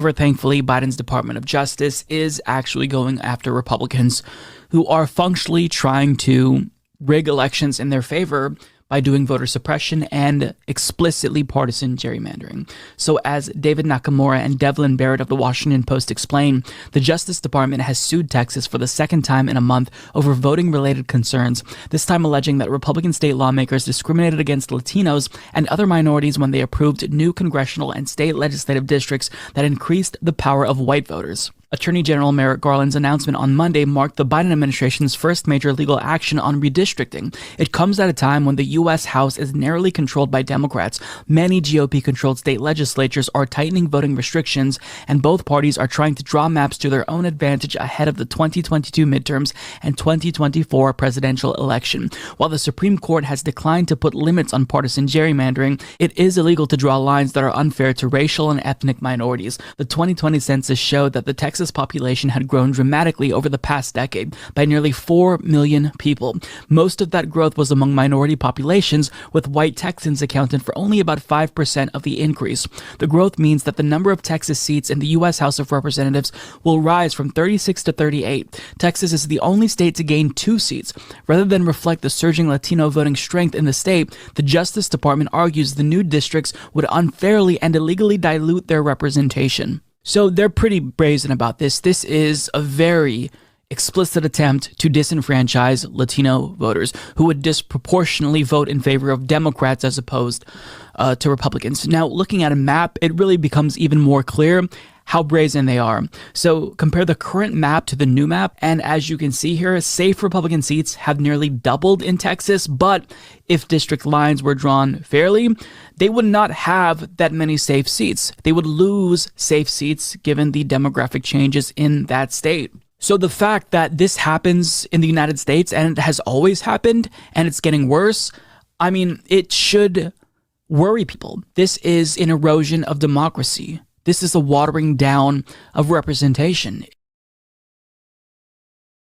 However, thankfully, Biden's Department of Justice is actually going after Republicans who are functionally trying to rig elections in their favor by doing voter suppression and explicitly partisan gerrymandering. So as David Nakamura and Devlin Barrett of the Washington Post explain, the Justice Department has sued Texas for the second time in a month over voting-related concerns, this time alleging that Republican state lawmakers discriminated against Latinos and other minorities when they approved new congressional and state legislative districts that increased the power of white voters. Attorney General Merrick Garland's announcement on Monday marked the Biden administration's first major legal action on redistricting. It comes at a time when the U.S. House is narrowly controlled by Democrats. Many GOP-controlled state legislatures are tightening voting restrictions, and both parties are trying to draw maps to their own advantage ahead of the 2022 midterms and 2024 presidential election. While the Supreme Court has declined to put limits on partisan gerrymandering, it is illegal to draw lines that are unfair to racial and ethnic minorities. The 2020 census showed that the Texas population had grown dramatically over the past decade by nearly 4 million people. Most of that growth was among minority populations, with white Texans accounting for only about 5% of the increase. The growth means that the number of Texas seats in the U.S. House of Representatives will rise from 36 to 38. Texas is the only state to gain 2 seats. Rather than reflect the surging Latino voting strength in the state, the Justice Department argues the new districts would unfairly and illegally dilute their representation. So they're pretty brazen about this. This is a very explicit attempt to disenfranchise Latino voters who would disproportionately vote in favor of Democrats as opposed to Republicans. Now, looking at a map, it really becomes even more clear how brazen they are. So compare the current map to the new map, and as you can see here, safe Republican seats have nearly doubled in Texas, but if district lines were drawn fairly, they would not have that many safe seats. They would lose safe seats given the demographic changes in that state. So the fact that this happens in the United States, and it has always happened, and it's getting worse, I mean, it should worry people. This is an erosion of democracy. This is a watering down of representation.